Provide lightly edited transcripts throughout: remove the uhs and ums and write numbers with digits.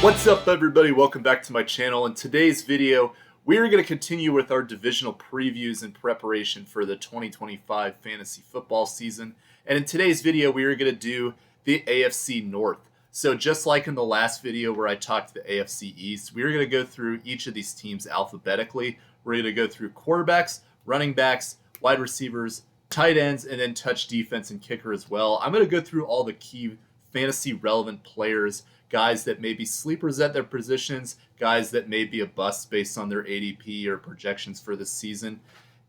What's up, everybody? Welcome back to my channel. In today's video, we are going to continue with our divisional previews in preparation for the 2025 fantasy football season. And in today's video, we are going to do the AFC North. So just like in the last video where I talked the AFC East, we're going to go through each of these teams alphabetically. We're going to go through quarterbacks, running backs, wide receivers, tight ends, and then touch defense and kicker as well. I'm going to go through all the key fantasy relevant players, guys that may be sleepers at their positions, guys that may be a bust based on their ADP or projections for this season,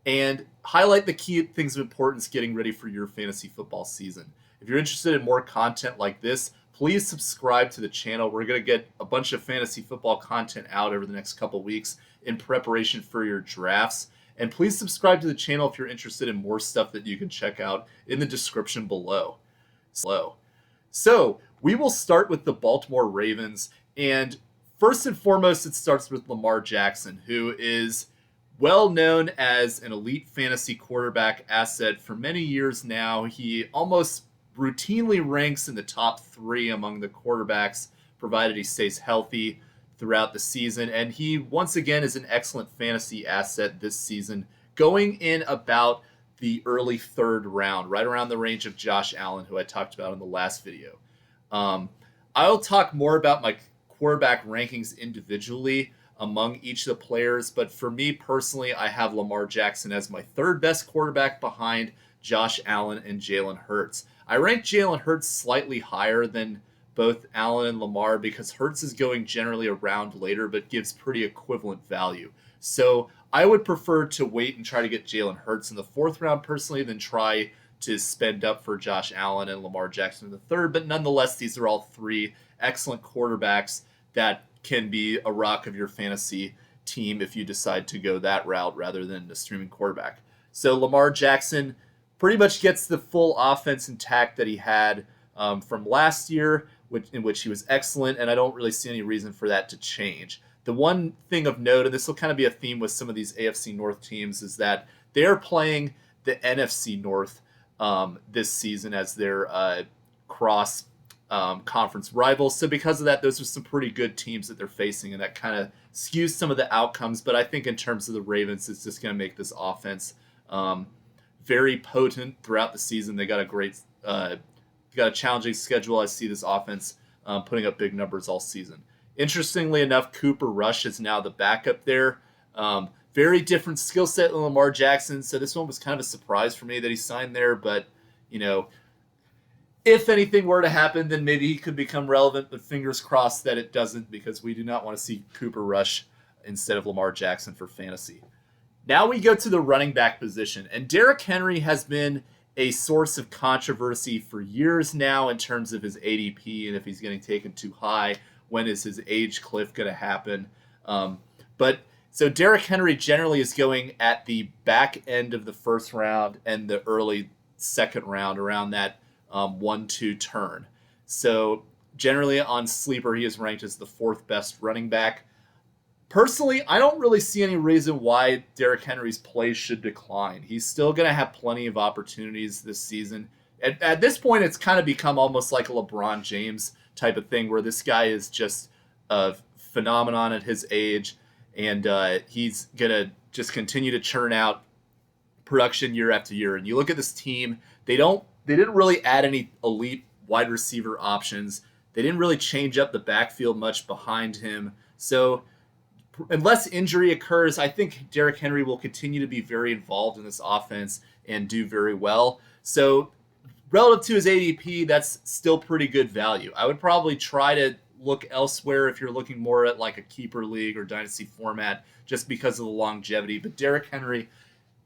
and highlight the key things of importance getting ready for your fantasy football season. If you're interested in more content like this, please subscribe to the channel. We're going to get a bunch of fantasy football content out over the next couple weeks in preparation for your drafts. And please subscribe to the channel if you're interested in more stuff that you can check out in the description below. So we will start with the Baltimore Ravens. And first and foremost, it starts with Lamar Jackson, who is well known as an elite fantasy quarterback asset for many years now. He almost routinely ranks in the top 3 among the quarterbacks, provided he stays healthy throughout the season. And he, once again, is an excellent fantasy asset this season, going in about the early 3rd round, right around the range of Josh Allen, who I talked about in the last video. I'll talk more about my quarterback rankings individually among each of the players, but for me personally, I have Lamar Jackson as my 3rd best quarterback behind Josh Allen and Jalen Hurts. I rank Jalen Hurts slightly higher than both Allen and Lamar because Hurts is going generally around later, but gives pretty equivalent value. So I would prefer to wait and try to get Jalen Hurts in the 4th round personally than try to spend up for Josh Allen and Lamar Jackson in the 3rd. But nonetheless, these are all 3 excellent quarterbacks that can be a rock of your fantasy team if you decide to go that route rather than a streaming quarterback. So Lamar Jackson pretty much gets the full offense intact that he had from last year, in which he was excellent, and I don't really see any reason for that to change. The one thing of note, and this will kind of be a theme with some of these AFC North teams, is that they're playing the NFC North this season as their cross conference rivals. So because of that, those are some pretty good teams that they're facing, and that kind of skews some of the outcomes. But I think in terms of the Ravens, it's just going to make this offense very potent throughout the season. They got a great, got a challenging schedule. I see this offense putting up big numbers all season. Interestingly enough, Cooper Rush is now the backup there. Very different skill set than Lamar Jackson, so this one was kind of a surprise for me that he signed there. But, you know, if anything were to happen, then maybe he could become relevant, but fingers crossed that it doesn't, because we do not want to see Cooper Rush instead of Lamar Jackson for fantasy. Now we go to the running back position, and Derrick Henry has been a source of controversy for years now in terms of his ADP and if he's getting taken too high. When is his age cliff going to happen? So Derrick Henry generally is going at the back end of the 1st round and the early 2nd round, around that 1-2 turn. So generally on Sleeper, he is ranked as the 4th best running back. Personally, I don't really see any reason why Derrick Henry's play should decline. He's still going to have plenty of opportunities this season. At this point, it's kind of become almost like a LeBron James type of thing, where this guy is just a phenomenon at his age, and he's going to just continue to churn out production year after year. And you look at this team, they didn't really add any elite wide receiver options. They didn't really change up the backfield much behind him. So unless injury occurs, I think Derrick Henry will continue to be very involved in this offense and do very well. So relative to his ADP, that's still pretty good value. I would probably try to look elsewhere if you're looking more at like a keeper league or dynasty format, just because of the longevity. But Derrick Henry,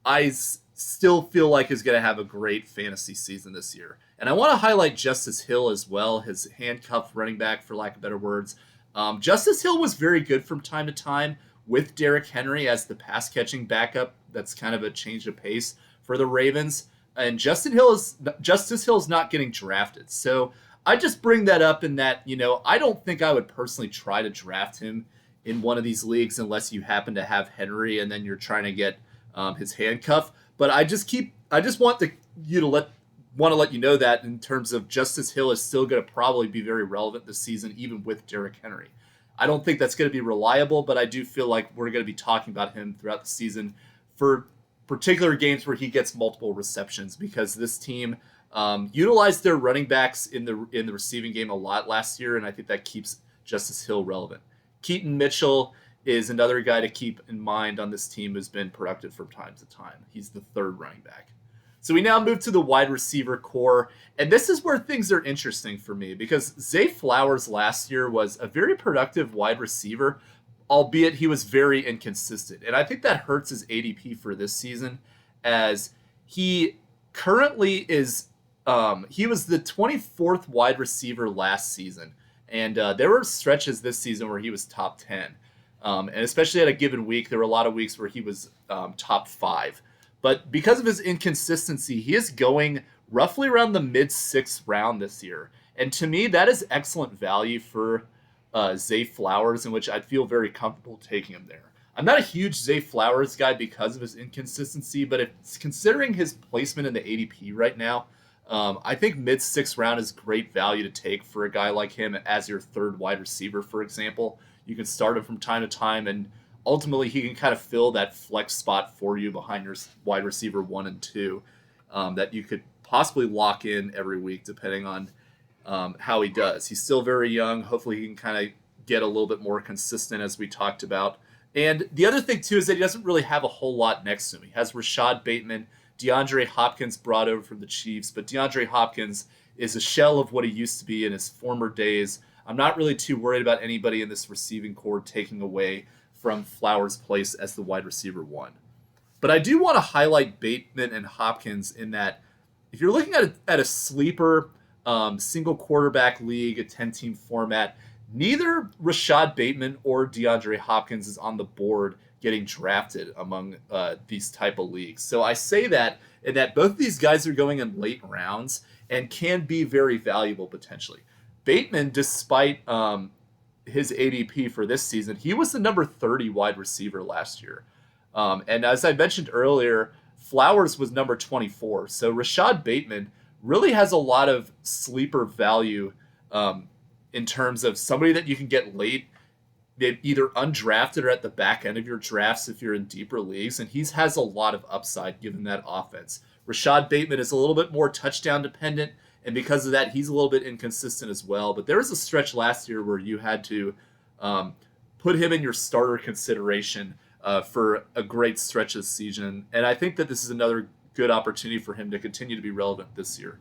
I still feel like is going to have a great fantasy season this year. And I want to highlight Justice Hill as well, his handcuffed running back, for lack of better words. Justice Hill was very good from time to time with Derrick Henry as the pass-catching backup. That's kind of a change of pace for the Ravens. And Justice Hill is not getting drafted. So I just bring that up in that, I don't think I would personally try to draft him in one of these leagues unless you happen to have Henry and then you're trying to get his handcuff. But I just want to let you know that in terms of Justice Hill is still going to probably be very relevant this season, even with Derrick Henry. I don't think that's going to be reliable, but I do feel like we're going to be talking about him throughout the season for particular games where he gets multiple receptions, because this team utilized their running backs in the receiving game a lot last year, and I think that keeps Justice Hill relevant. Keaton Mitchell is another guy to keep in mind on this team who's been productive from time to time. He's the third running back. So we now move to the wide receiver core, and this is where things are interesting for me, because Zay Flowers last year was a very productive wide receiver, albeit he was very inconsistent. And I think that hurts his ADP for this season, as he currently is, he was the 24th wide receiver last season. And there were stretches this season where he was top 10. And especially at a given week, there were a lot of weeks where he was top 5. But because of his inconsistency, he is going roughly around the mid-6th round this year. And to me, that is excellent value for Zay Flowers, in which I'd feel very comfortable taking him there. I'm not a huge Zay Flowers guy because of his inconsistency, but considering his placement in the ADP right now, I think mid-6th round is great value to take for a guy like him as your third wide receiver, for example. You can start him from time to time, and ultimately he can kind of fill that flex spot for you behind your wide receiver 1 and 2 that you could possibly lock in every week depending on how he does. He's still very young. Hopefully he can kind of get a little bit more consistent, as we talked about. And the other thing, too, is that he doesn't really have a whole lot next to him. He has Rashad Bateman, DeAndre Hopkins brought over from the Chiefs, but DeAndre Hopkins is a shell of what he used to be in his former days. I'm not really too worried about anybody in this receiving core taking away from Flowers' place as the wide receiver 1. But I do want to highlight Bateman and Hopkins in that if you're looking at a sleeper single quarterback league, a 10-team format, neither Rashad Bateman or DeAndre Hopkins is on the board getting drafted among these type of leagues. So I say that in that both of these guys are going in late rounds and can be very valuable potentially. Bateman, despite his ADP for this season, he was the number 30 wide receiver last year. And as I mentioned earlier, Flowers was number 24. So Rashad Bateman really has a lot of sleeper value in terms of somebody that you can get late, either undrafted or at the back end of your drafts if you're in deeper leagues. And he has a lot of upside given that offense. Rashad Bateman is a little bit more touchdown dependent, and because of that, he's a little bit inconsistent as well. But there was a stretch last year where you had to put him in your starter consideration for a great stretch this season. And I think that this is another good opportunity for him to continue to be relevant this year.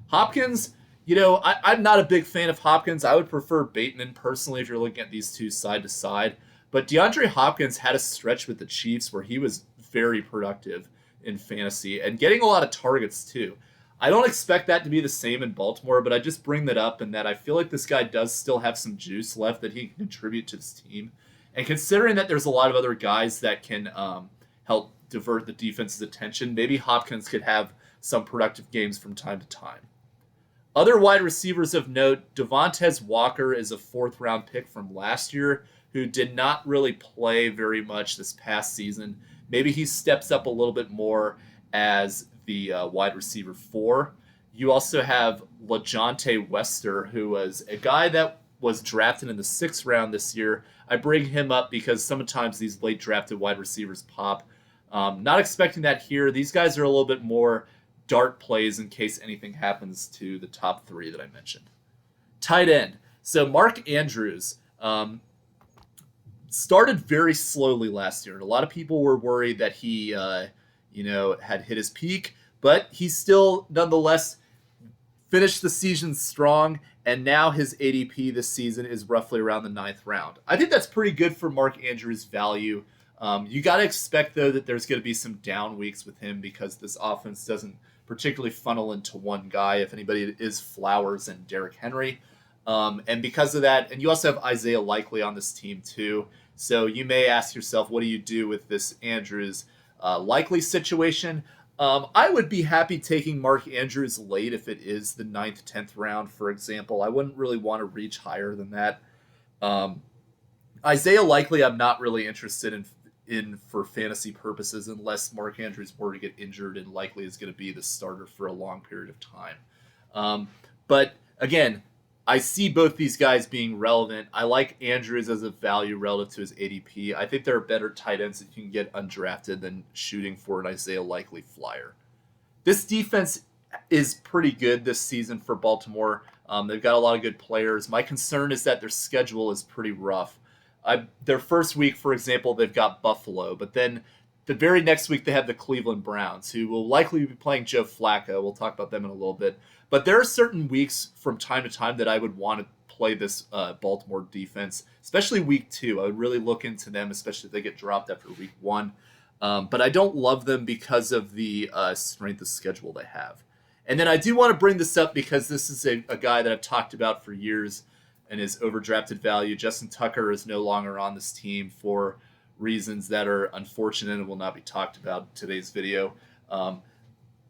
Hopkins, I'm not a big fan of Hopkins. I would prefer Bateman personally if you're looking at these two side to side. But DeAndre Hopkins had a stretch with the Chiefs where he was very productive in fantasy and getting a lot of targets too. I don't expect that to be the same in Baltimore, but I just bring that up in that I feel like this guy does still have some juice left that he can contribute to this team. And considering that there's a lot of other guys that can help divert the defense's attention, maybe Hopkins could have some productive games from time to time. Other wide receivers of note, Devontae Walker is a 4th-round pick from last year who did not really play very much this past season. Maybe he steps up a little bit more as the wide receiver 4. You also have LaJohntay Wester, who was a guy that was drafted in the 6th round this year. I bring him up because sometimes these late drafted wide receivers pop. Not expecting that here. These guys are a little bit more dart plays in case anything happens to the top 3 that I mentioned. Tight end. So Mark Andrews started very slowly last year. And a lot of people were worried that he had hit his peak, but he still nonetheless finished the season strong, and now his ADP this season is roughly around the 9th round. I think that's pretty good for Mark Andrews' value. You got to expect, though, that there's going to be some down weeks with him because this offense doesn't particularly funnel into one guy. If anybody, it is Flowers and Derrick Henry. And because of that, and you also have Isaiah Likely on this team, too. So you may ask yourself, what do you do with this Andrews Likely situation? I would be happy taking Mark Andrews late if it is the 9th, 10th round, for example. I wouldn't really want to reach higher than that. Isaiah Likely, I'm not really interested in for fantasy purposes unless Mark Andrews were to get injured and Likely is going to be the starter for a long period of time. But again, I see both these guys being relevant. I like Andrews as a value relative to his ADP. I think there are better tight ends that you can get undrafted than shooting for an Isaiah Likely flyer. This defense is pretty good this season for Baltimore. They've got a lot of good players. My concern is that their schedule is pretty rough. Their first week, for example, they've got Buffalo, but then the very next week they have the Cleveland Browns, who will likely be playing Joe Flacco. We'll talk about them in a little bit. But there are certain weeks from time to time that I would want to play this Baltimore defense, especially week 2. I would really look into them, especially if they get dropped after week 1. But I don't love them because of the strength of schedule they have. And then I do want to bring this up because this is a guy that I've talked about for years and his overdrafted value. Justin Tucker is no longer on this team for reasons that are unfortunate and will not be talked about in today's video.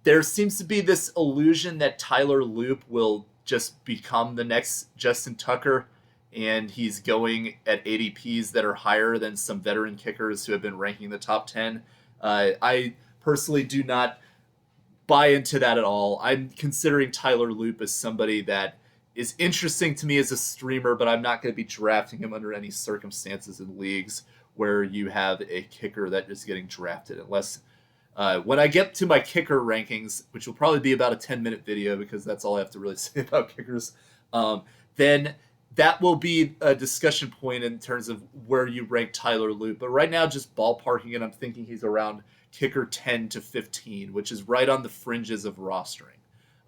There seems to be this illusion that Tyler Loop will just become the next Justin Tucker, and he's going at ADPs that are higher than some veteran kickers who have been ranking the top 10. I personally do not buy into that at all. I'm considering Tyler Loop as somebody that is interesting to me as a streamer, but I'm not going to be drafting him under any circumstances in leagues where you have a kicker that is getting drafted, unless when I get to my kicker rankings, which will probably be about a 10-minute video because that's all I have to really say about kickers, then that will be a discussion point in terms of where you rank Tyler Loop. But right now, just ballparking it, I'm thinking he's around kicker 10 to 15, which is right on the fringes of rostering.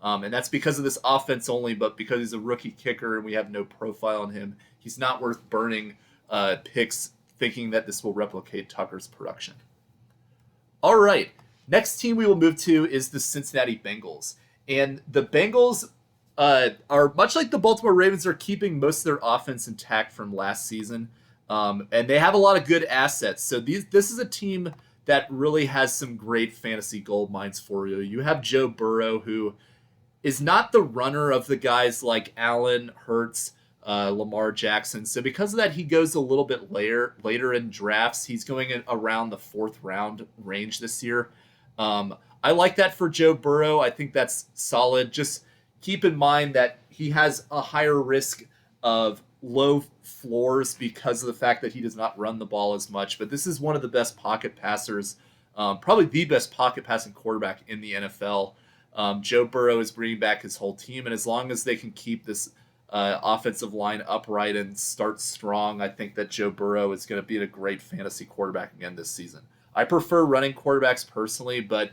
And that's because of this offense only, but because he's a rookie kicker and we have no profile on him, he's not worth burning picks thinking that this will replicate Tucker's production. All right, next team we will move to is the Cincinnati Bengals. And the Bengals are, much like the Baltimore Ravens, are keeping most of their offense intact from last season. And they have a lot of good assets. So this is a team that really has some great fantasy gold mines for you. You have Joe Burrow, who is not the runner of the guys like Allen, Hurts, Lamar Jackson. So because of that, he goes a little bit later in drafts. He's going in around the 4th round range this year. I like that for Joe Burrow. I think that's solid. Just keep in mind that he has a higher risk of low floors because of the fact that he does not run the ball as much. But this is one of the best pocket passers, probably the best pocket passing quarterback in the NFL. Joe Burrow is bringing back his whole team, and as long as they can keep this offensive line upright and start strong, I think that Joe Burrow is going to be a great fantasy quarterback again this season. I prefer running quarterbacks personally, but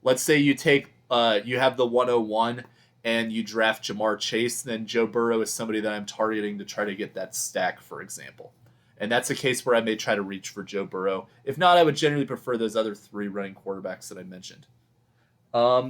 let's say you have the 101 and you draft Jamar Chase, then Joe Burrow is somebody that I'm targeting to try to get that stack, for example. And that's a case where I may try to reach for Joe Burrow. If not, I would generally prefer those other 3 running quarterbacks that I mentioned.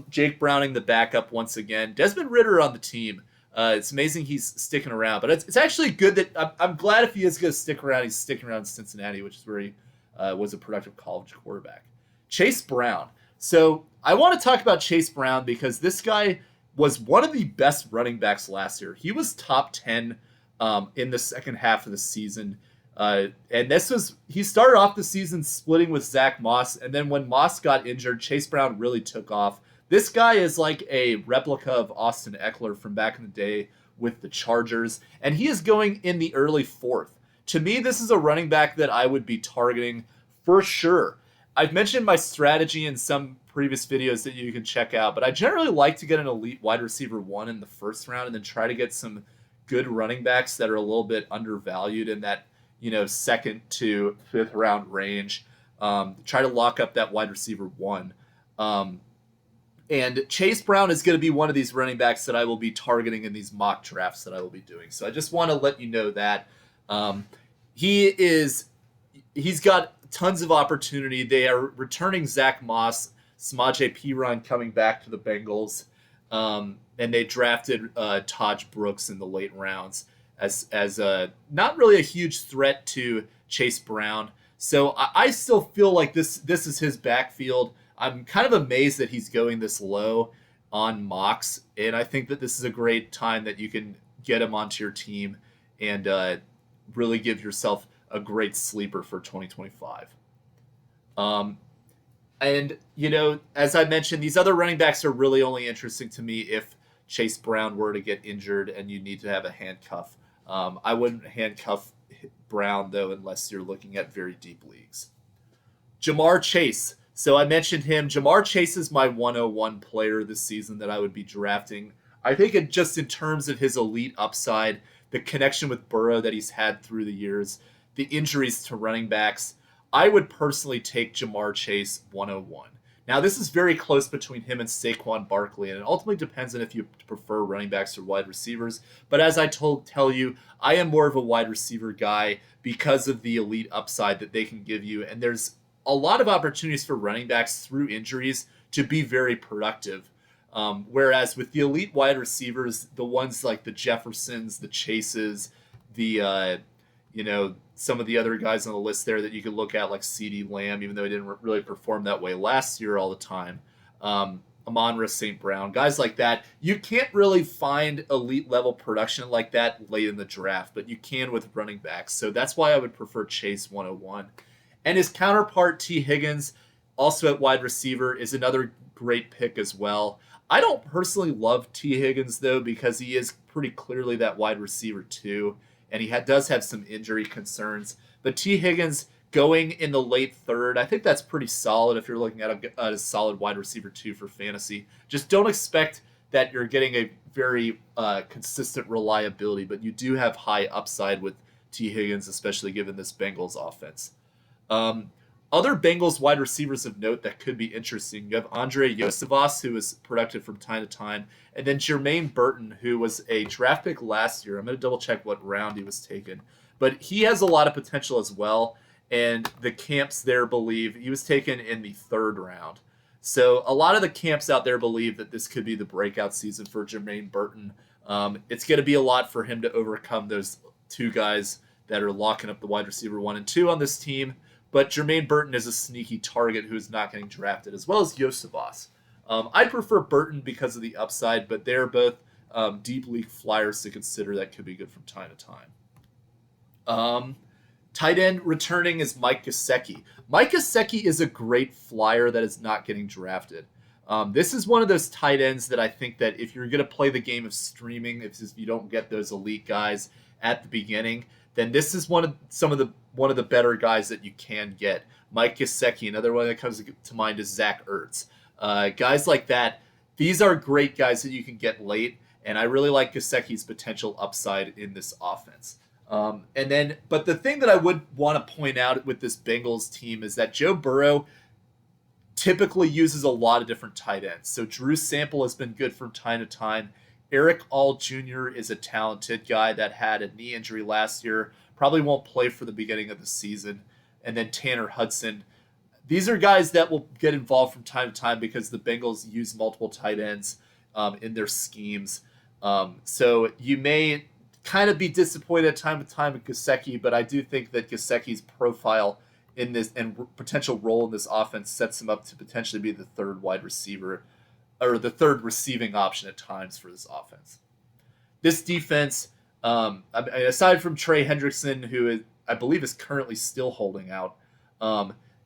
Jake Browning, the backup once again. Desmond Ridder on the team. It's amazing he's sticking around, but it's actually good that I'm glad if he is going to stick around. He's sticking around in Cincinnati, which is where he was a productive college quarterback. Chase Brown. So I want to talk about Chase Brown because this guy was one of the best running backs last year. He was top 10 in the second half of the season. And he started off the season splitting with Zach Moss, and then when Moss got injured, Chase Brown really took off. This guy is like a replica of Austin Eckler from back in the day with the Chargers, and he is going in the early 4th. To me, this is a running back that I would be targeting for sure. I've mentioned my strategy in some previous videos that you can check out, but I generally like to get an elite wide receiver 1 in the 1st round and then try to get some good running backs that are a little bit undervalued in that 2nd to 5th round range. Try to lock up that wide receiver 1. And Chase Brown is going to be one of these running backs that I will be targeting in these mock drafts that I will be doing. So I just want to let you know that he's got tons of opportunity. They are returning Zach Moss, Samaje Perine coming back to the Bengals, and they drafted Taj Brooks in the late rounds as not really a huge threat to Chase Brown. So I still feel like this is his backfield. I'm kind of amazed that he's going this low on mocks, and I think that this is a great time that you can get him onto your team and really give yourself a great sleeper for 2025. And, as I mentioned, these other running backs are really only interesting to me if Chase Brown were to get injured and you need to have a handcuff. I wouldn't handcuff Brown, though, unless you're looking at very deep leagues. Jamar Chase. So I mentioned him. Jamar Chase is my 101 player this season that I would be drafting. I think just in terms of his elite upside, the connection with Burrow that he's had through the years, the injuries to running backs, I would personally take Jamar Chase 101. Now, this is very close between him and Saquon Barkley, and it ultimately depends on if you prefer running backs or wide receivers. But as I tell you, I am more of a wide receiver guy because of the elite upside that they can give you. And there's a lot of opportunities for running backs through injuries to be very productive. Whereas with the elite wide receivers, the ones like the Jeffersons, the Chases, the some of the other guys on the list there that you could look at, like CeeDee Lamb, even though he didn't really perform that way last year all the time. Amon-Ra St. Brown, guys like that. You can't really find elite level production like that late in the draft, but you can with running backs. So that's why I would prefer Chase 101. And his counterpart, T. Higgins, also at wide receiver, is another great pick as well. I don't personally love T. Higgins, though, because he is pretty clearly that wide receiver, too. And he does have some injury concerns. But T. Higgins going in the late third, I think that's pretty solid if you're looking at a solid wide receiver, too, for fantasy. Just don't expect that you're getting a very consistent reliability, but you do have high upside with T. Higgins, especially given this Bengals offense. Other Bengals wide receivers of note that could be interesting. You have Andre Yosevas, who is productive from time to time, and then Jermaine Burton, who was a draft pick last year. I'm going to double check what round he was taken, but he has a lot of potential as well. And the camps there believe he was taken in the 3rd round. So a lot of the camps out there believe that this could be the breakout season for Jermaine Burton. It's going to be a lot for him to overcome those two guys that are locking up the wide receiver 1 and 2 on this team. But Jermaine Burton is a sneaky target who's not getting drafted, as well as Yosevas. I prefer Burton because of the upside, but they're both deep league flyers to consider that could be good from time to time. Tight end returning is Mike Gesicki. Mike Gesicki is a great flyer that is not getting drafted. This is one of those tight ends that I think that if you're going to play the game of streaming, if you don't get those elite guys at the beginning, then this is one of the better guys that you can get. Mike Gesicki, another one that comes to mind is Zach Ertz. Guys like that, these are great guys that you can get late, and I really like Gesicki's potential upside in this offense. But the thing that I would want to point out with this Bengals team is that Joe Burrow typically uses a lot of different tight ends. So Drew Sample has been good from time to time. Eric All Jr. is a talented guy that had a knee injury last year, probably won't play for the beginning of the season. And then Tanner Hudson. These are guys that will get involved from time to time because the Bengals use multiple tight ends in their schemes. So you may kind of be disappointed at time to time with Gesicki, but I do think that Gesicki's profile in this and potential role in this offense sets him up to potentially be the 3rd wide receiver or the 3rd receiving option at times for this offense. This defense, aside from Trey Hendrickson, who I believe is currently still holding out,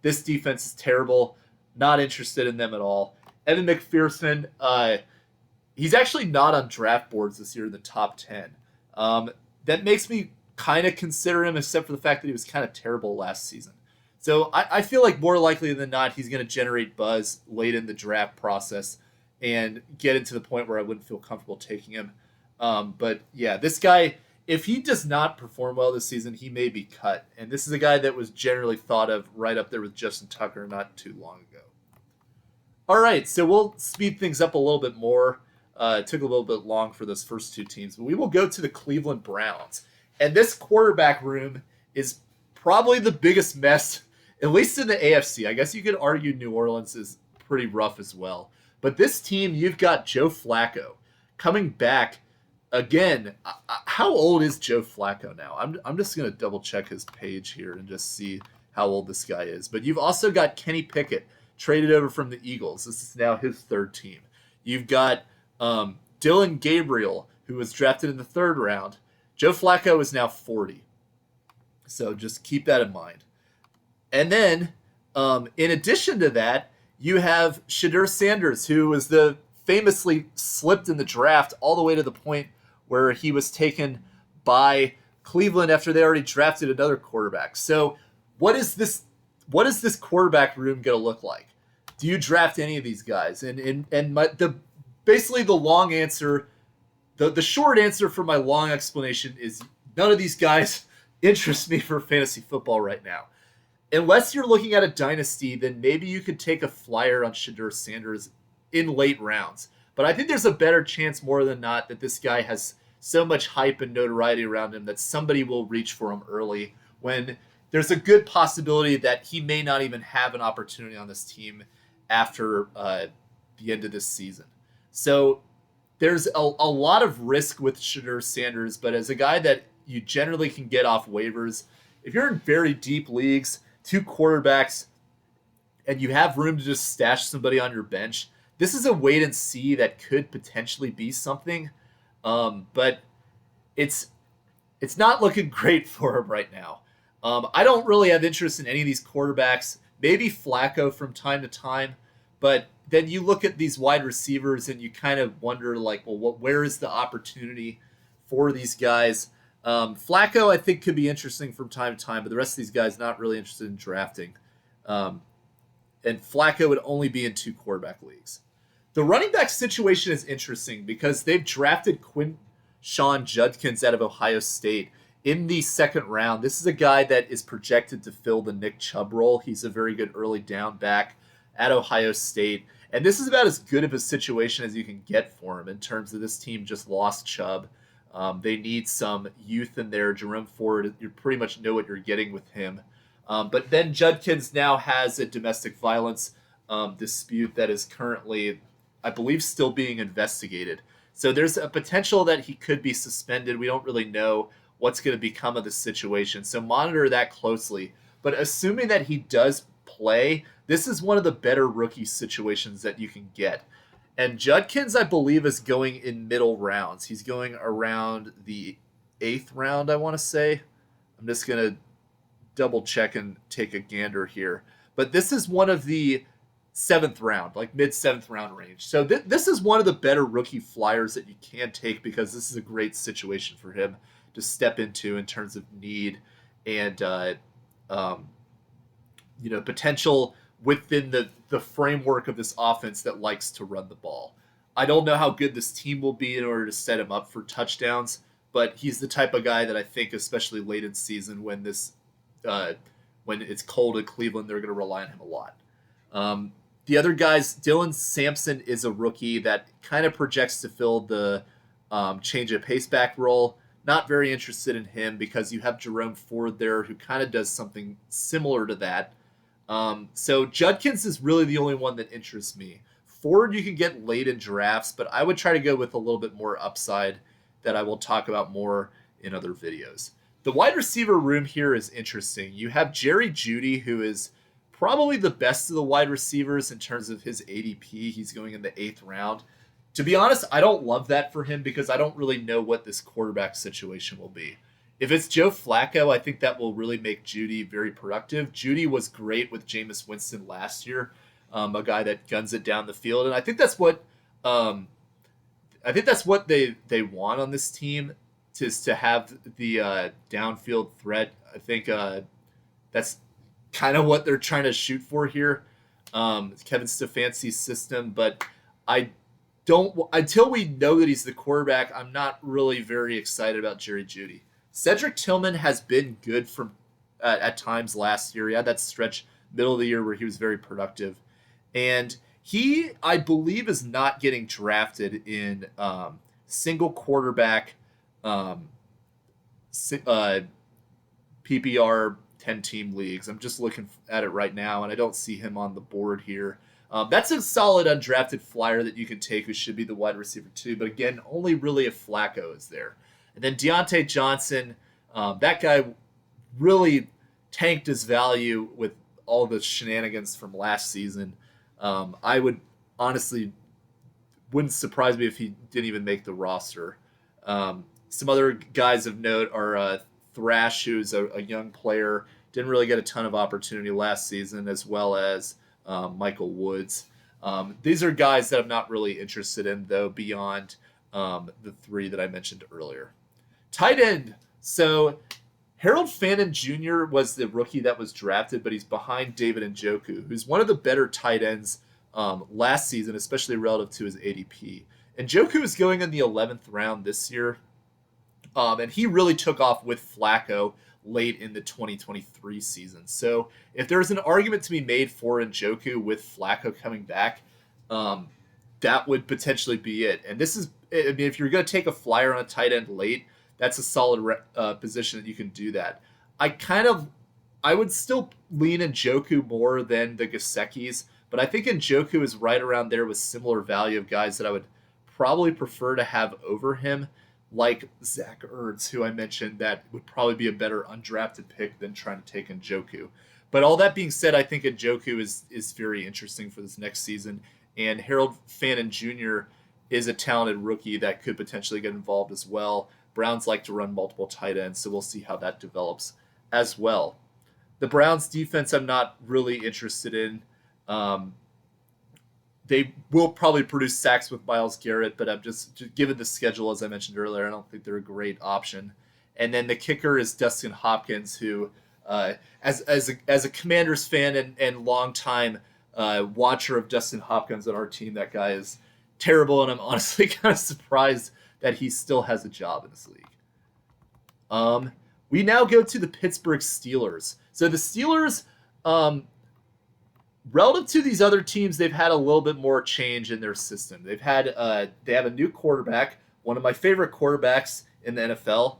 this defense is terrible. Not interested in them at all. Evan McPherson, he's actually not on draft boards this year in the top 10. That makes me kind of consider him, except for the fact that he was kind of terrible last season. So I feel like more likely than not, he's going to generate buzz late in the draft process and get into the point where I wouldn't feel comfortable taking him. But yeah, this guy, if he does not perform well this season, he may be cut. And this is a guy that was generally thought of right up there with Justin Tucker not too long ago. All right, so we'll speed things up a little bit more. It took a little bit long for those first two teams, but we will go to the Cleveland Browns. And this quarterback room is probably the biggest mess, at least in the AFC. I guess you could argue New Orleans is pretty rough as well. But this team, you've got Joe Flacco coming back again. How old is Joe Flacco now? I'm just going to double check his page here and just see how old this guy is. But you've also got Kenny Pickett traded over from the Eagles. This is now his 3rd team. You've got Dylan Gabriel, who was drafted in the 3rd round. Joe Flacco is now 40. So just keep that in mind. And then, in addition to that, you have Shedeur Sanders, who was the famously slipped in the draft all the way to the point where he was taken by Cleveland after they already drafted another quarterback. So what is this quarterback room going to look like? Do you draft any of these guys? Basically the long answer, the short answer for my long explanation is none of these guys interest me for fantasy football right now. Unless you're looking at a dynasty, then maybe you could take a flyer on Shedeur Sanders in late rounds. But I think there's a better chance more than not that this guy has so much hype and notoriety around him that somebody will reach for him early, when there's a good possibility that he may not even have an opportunity on this team after the end of this season. So there's a lot of risk with Shedeur Sanders, but as a guy that you generally can get off waivers, if you're in very deep leagues, 2 quarterbacks, and you have room to just stash somebody on your bench, this is a wait and see that could potentially be something. But it's not looking great for him right now. I don't really have interest in any of these quarterbacks. Maybe Flacco from time to time, but then you look at these wide receivers and you kind of wonder, like, well, where is the opportunity for these guys? Flacco, I think, could be interesting from time to time, but the rest of these guys not really interested in drafting. And Flacco would only be in 2 quarterback leagues. The running back situation is interesting because they've drafted Quinshon Judkins out of Ohio State in the 2nd round. This is a guy that is projected to fill the Nick Chubb role. He's a very good early down back at Ohio State. And this is about as good of a situation as you can get for him in terms of this team just lost Chubb. They need some youth in there. Jerome Ford, you pretty much know what you're getting with him. But then Judkins now has a domestic violence dispute that is currently, I believe, still being investigated. So there's a potential that he could be suspended. We don't really know what's going to become of the situation. So monitor that closely. But assuming that he does play, this is one of the better rookie situations that you can get. And Judkins, I believe, is going in middle rounds. He's going around the 8th round, I want to say. I'm just going to double check and take a gander here. But this is one of the 7th round, like mid-7th round range. So this is one of the better rookie flyers that you can take because this is a great situation for him to step into in terms of need and potential within the framework of this offense that likes to run the ball. I don't know how good this team will be in order to set him up for touchdowns, but he's the type of guy that I think, especially late in season when it's cold in Cleveland, they're going to rely on him a lot. The other guys, Dylan Sampson is a rookie that kind of projects to fill the change of pace back role. Not very interested in him because you have Jerome Ford there who kind of does something similar to that. So Judkins is really the only one that interests me. Ford you can get late in drafts, but I would try to go with a little bit more upside that I will talk about more in other videos. The wide receiver room here is interesting. You have Jerry Jeudy, who is probably the best of the wide receivers in terms of his ADP. He's going in the 8th round. To be honest, I don't love that for him because I don't really know what this quarterback situation will be. If it's Joe Flacco, I think that will really make Jeudy very productive. Jeudy was great with Jameis Winston last year, a guy that guns it down the field, and I think that's what they want on this team, is to have the downfield threat. I think that's kind of what they're trying to shoot for here. Kevin Stefanski's system, but until we know that he's the quarterback, I'm not really very excited about Jerry Jeudy. Cedric Tillman has been good from at times last year. He had that stretch middle of the year where he was very productive. And he, I believe, is not getting drafted in single quarterback PPR 10-team leagues. I'm just looking at it right now, and I don't see him on the board here. That's a solid undrafted flyer that you can take who should be the wide receiver too. But again, only really if Flacco is there. And then Deontay Johnson, that guy really tanked his value with all the shenanigans from last season. I would honestly wouldn't surprise me if he didn't even make the roster. Some other guys of note are Thrash, who's a young player, didn't really get a ton of opportunity last season, as well as Michael Woods. These are guys that I'm not really interested in, though, beyond the three that I mentioned earlier. Tight end. So Harold Fannin Jr. was the rookie that was drafted, but he's behind David Njoku, who's one of the better tight ends last season, especially relative to his ADP. Njoku is going in the 11th round this year, and he really took off with Flacco late in the 2023 season. So if there's an argument to be made for Njoku with Flacco coming back, that would potentially be it. And this is, I mean, if you're going to take a flyer on a tight end late, that's a solid position that you can do that. I would still lean Njoku more than the Gesicki's, but I think Njoku is right around there with similar value of guys that I would probably prefer to have over him, like Zach Ertz, who I mentioned that would probably be a better undrafted pick than trying to take Njoku. But all that being said, I think Njoku is very interesting for this next season, and Harold Fannin Jr. is a talented rookie that could potentially get involved as well. Browns like to run multiple tight ends, so we'll see how that develops as well. The Browns defense I'm not really interested in. They will probably produce sacks with Myles Garrett, but I'm just given the schedule, as I mentioned earlier, I don't think they're a great option. And then the kicker is Dustin Hopkins, who, as a Commanders fan and longtime watcher of Dustin Hopkins on our team, that guy is terrible, and I'm honestly kind of surprised that he still has a job in this league. We now go to the Pittsburgh Steelers. So the Steelers, relative to these other teams, they've had a little bit more change in their system. They have a new quarterback, one of my favorite quarterbacks in the NFL.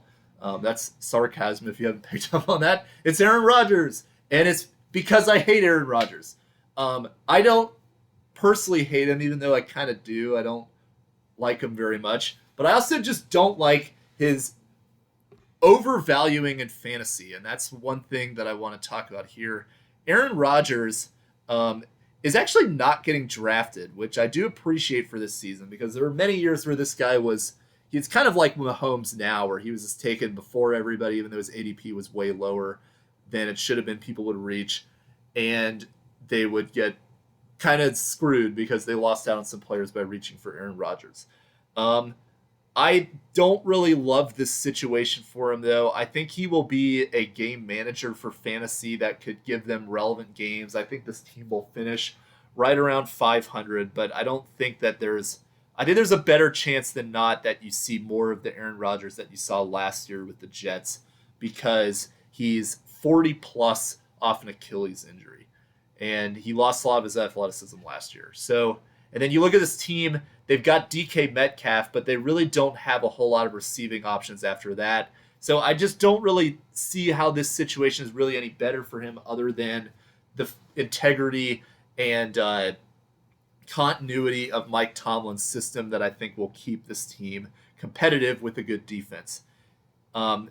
That's sarcasm if you haven't picked up on that. It's Aaron Rodgers, and it's because I hate Aaron Rodgers. I don't personally hate him, even though I kind of do. I don't like him very much. But I also just don't like his overvaluing in fantasy, and that's one thing that I want to talk about here. Aaron Rodgers is actually not getting drafted, which I do appreciate for this season, because there were many years where this guy he's kind of like Mahomes now, where he was just taken before everybody, even though his ADP was way lower than it should have been. People would reach, and they would get kind of screwed because they lost out on some players by reaching for Aaron Rodgers. I don't really love this situation for him, though. I think he will be a game manager for fantasy that could give them relevant games. I think this team will finish right around 500, but I don't think that I think there's a better chance than not that you see more of the Aaron Rodgers that you saw last year with the Jets, because he's 40 plus off an Achilles injury, and he lost a lot of his athleticism last year. So, and then you look at this team, they've got DK Metcalf, but they really don't have a whole lot of receiving options after that. So I just don't really see how this situation is really any better for him, other than the integrity and continuity of Mike Tomlin's system that I think will keep this team competitive with a good defense.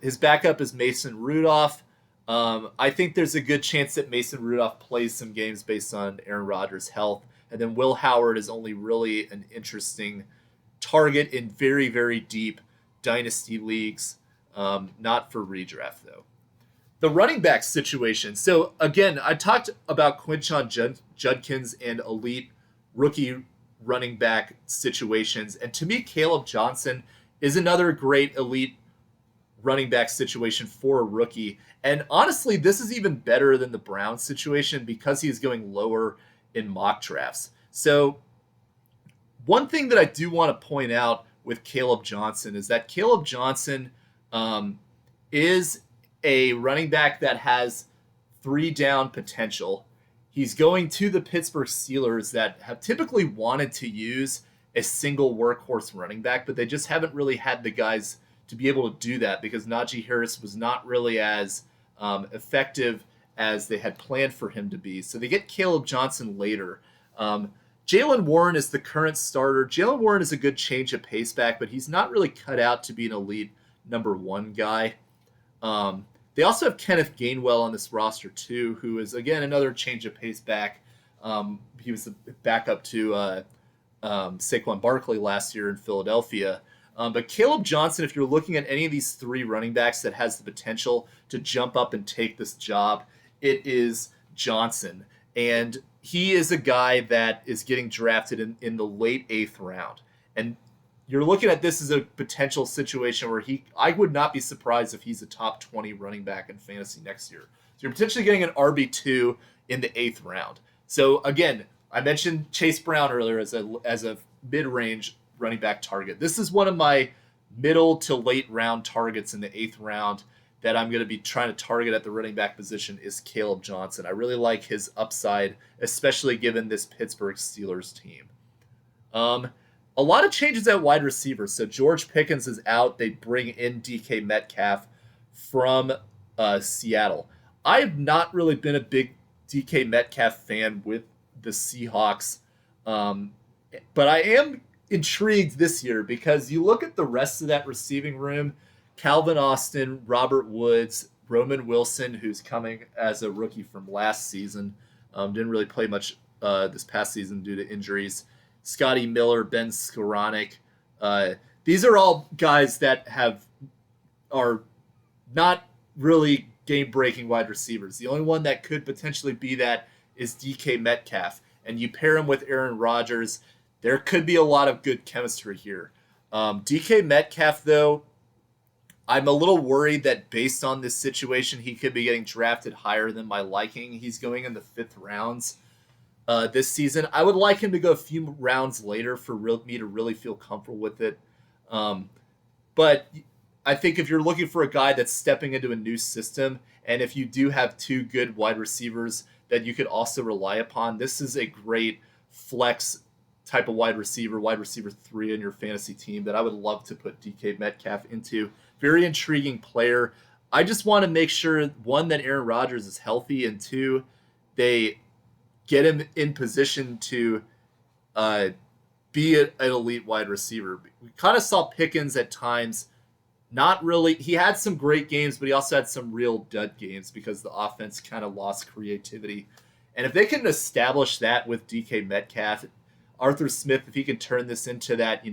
His backup is Mason Rudolph. I think there's a good chance that Mason Rudolph plays some games based on Aaron Rodgers' health. And then Will Howard is only really an interesting target in very, very deep dynasty leagues, not for redraft, though. The running back situation. So, again, I talked about Quinshon Judkins and elite rookie running back situations. And to me, Caleb Johnson is another great elite running back situation for a rookie. And honestly, this is even better than the Browns situation because he's going lower in mock drafts. So one thing that I do want to point out with Caleb Johnson is that Caleb Johnson is a running back that has 3-down potential. He's going to the Pittsburgh Steelers that have typically wanted to use a single workhorse running back, but they just haven't really had the guys to be able to do that because Najee Harris was not really as effective as they had planned for him to be. So they get Caleb Johnson later. Jaylen Warren is the current starter. Jaylen Warren is a good change of pace back, but he's not really cut out to be an elite number one guy. They also have Kenneth Gainwell on this roster too, who is, again, another change of pace back. He was the backup to Saquon Barkley last year in Philadelphia. But Caleb Johnson, if you're looking at any of these three running backs that has the potential to jump up and take this job, it is Johnson. And he is a guy that is getting drafted in the late 8th round. And you're looking at this as a potential situation where I would not be surprised if he's a top 20 running back in fantasy next year. So you're potentially getting an RB2 in the 8th round. So again, I mentioned Chase Brown earlier as a mid-range running back target. This is one of my middle to late round targets in the 8th round that I'm going to be trying to target at the running back position is Caleb Johnson. I really like his upside, especially given this Pittsburgh Steelers team. A lot of changes at wide receiver. So George Pickens is out. They bring in DK Metcalf from Seattle. I have not really been a big DK Metcalf fan with the Seahawks, but I am intrigued this year because you look at the rest of that receiving room, Calvin Austin, Robert Woods, Roman Wilson, who's coming as a rookie from last season, didn't really play much this past season due to injuries. Scotty Miller, Ben Skoranek. These are all guys that are not really game-breaking wide receivers. The only one that could potentially be that is DK Metcalf. And you pair him with Aaron Rodgers, there could be a lot of good chemistry here. DK Metcalf, though, I'm a little worried that based on this situation, he could be getting drafted higher than my liking. He's going in the 5th rounds. This season, I would like him to go a few rounds later for me to really feel comfortable with it. But I think if you're looking for a guy that's stepping into a new system, and if you do have 2 good wide receivers that you could also rely upon, this is a great flex type of wide receiver 3 in your fantasy team that I would love to put DK Metcalf into. Very intriguing player. I just want to make sure, 1, that Aaron Rodgers is healthy, and 2, they get him in position to be an elite wide receiver. We kind of saw Pickens at times, not really. He had some great games, but he also had some real dud games because the offense kind of lost creativity. And if they can establish that with DK Metcalf, Arthur Smith, if he can turn this into that,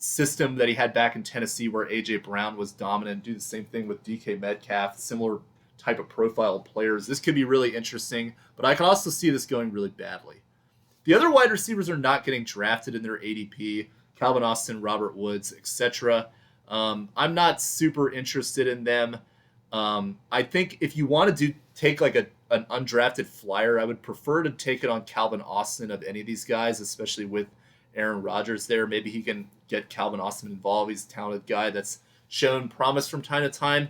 system that he had back in Tennessee where A.J. Brown was dominant, do the same thing with DK Metcalf, similar type of profile of players, this could be really interesting, but I can also see this going really badly. The other wide receivers are not getting drafted in their ADP, Calvin Austin, Robert Woods, etc. I'm not super interested in them. I think if you want to take like an undrafted flyer, I would prefer to take it on Calvin Austin of any of these guys, especially with Aaron Rodgers there. Maybe he can get Calvin Austin involved. He's a talented guy that's shown promise from time to time,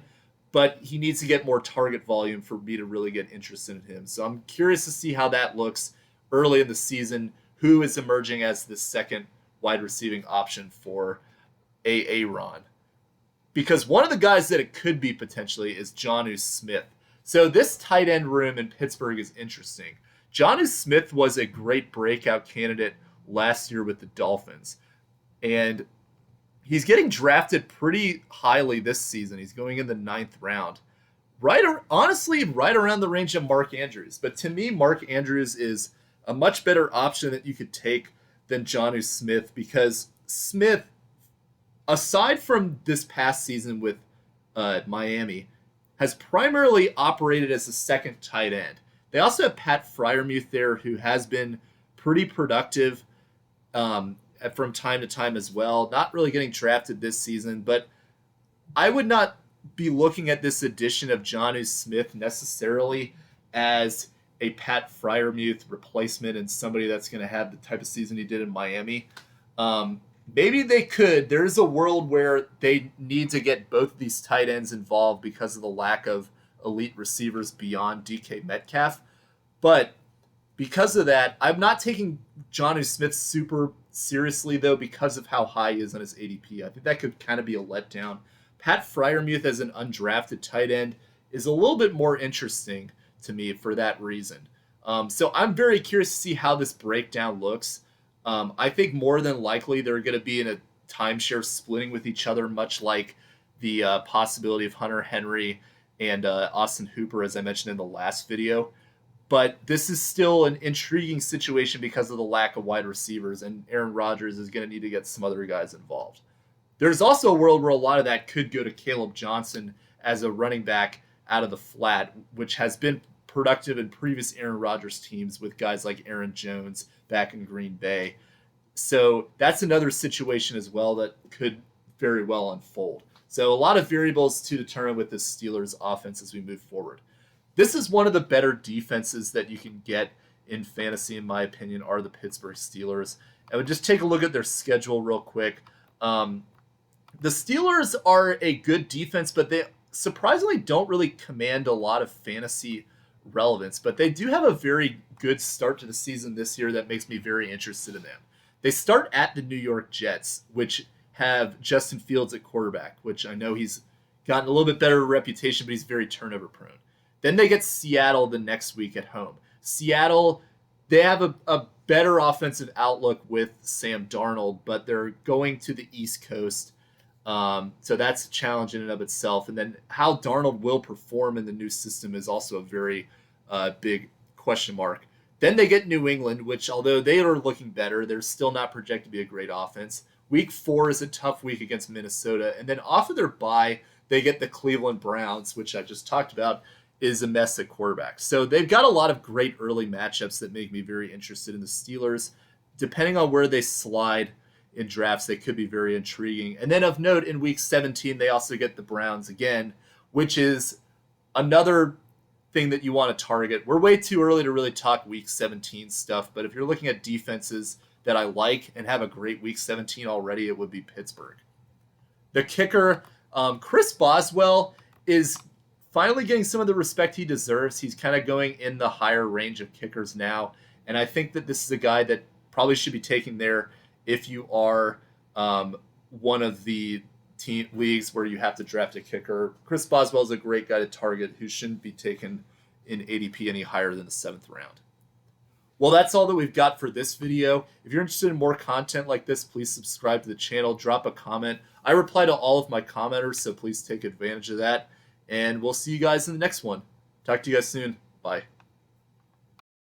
but he needs to get more target volume for me to really get interested in him. So I'm curious to see how that looks early in the season, who is emerging as the second wide receiving option for Aaron. Because one of the guys that it could be potentially is Jonnu Smith. So this tight end room in Pittsburgh is interesting. Jonnu Smith was a great breakout candidate last year with the Dolphins. And he's getting drafted pretty highly this season. He's going in the 9th round. Honestly, right around the range of Mark Andrews. But to me, Mark Andrews is a much better option that you could take than Jonnu Smith, because Smith, aside from this past season with Miami, has primarily operated as a second tight end. They also have Pat Freiermuth there, who has been pretty productive from time to time as well. Not really getting drafted this season, but I would not be looking at this addition of Jonnu Smith necessarily as a Pat Freiermuth replacement and somebody that's going to have the type of season he did in Miami. Maybe they could. There's a world where they need to get both of these tight ends involved because of the lack of elite receivers beyond DK Metcalf. But because of that, I'm not taking Jonnu Smith super seriously, though, because of how high he is on his ADP. I think that could kind of be a letdown. Pat Freiermuth as an undrafted tight end is a little bit more interesting to me for that reason. So I'm very curious to see how this breakdown looks. I think more than likely they're going to be in a timeshare splitting with each other, much like the possibility of Hunter Henry and Austin Hooper, as I mentioned in the last video. But this is still an intriguing situation because of the lack of wide receivers, and Aaron Rodgers is going to need to get some other guys involved. There's also a world where a lot of that could go to Caleb Johnson as a running back out of the flat, which has been productive in previous Aaron Rodgers teams with guys like Aaron Jones back in Green Bay. So that's another situation as well that could very well unfold. So a lot of variables to determine with the Steelers offense as we move forward. This is one of the better defenses that you can get in fantasy, in my opinion, are the Pittsburgh Steelers. I would just take a look at their schedule real quick. The Steelers are a good defense, but they surprisingly don't really command a lot of fantasy relevance. But they do have a very good start to the season this year that makes me very interested in them. They start at the New York Jets, which have Justin Fields at quarterback, which I know he's gotten a little bit better reputation, but he's very turnover prone. Then they get Seattle the next week at home. Seattle, they have a better offensive outlook with Sam Darnold, but they're going to the East Coast. So that's a challenge in and of itself. And then how Darnold will perform in the new system is also a very big question mark. Then they get New England, which although they are looking better, they're still not projected to be a great offense. Week 4 is a tough week against Minnesota. And then off of their bye, they get the Cleveland Browns, which I just talked about, is a mess at quarterback. So they've got a lot of great early matchups that make me very interested in the Steelers. Depending on where they slide in drafts, they could be very intriguing. And then of note, in week 17, they also get the Browns again, which is another thing that you want to target. We're way too early to really talk week 17 stuff, but if you're looking at defenses that I like and have a great week 17 already, it would be Pittsburgh. The kicker, Chris Boswell, is finally getting some of the respect he deserves. He's kind of going in the higher range of kickers now, and I think that this is a guy that probably should be taken there if you are one of the team leagues where you have to draft a kicker. Chris Boswell is a great guy to target who shouldn't be taken in ADP any higher than the 7th round. Well, that's all that we've got for this video. If you're interested in more content like this, please subscribe to the channel, drop a comment. I reply to all of my commenters, so please take advantage of that. And we'll see you guys in the next one. Talk to you guys soon. Bye.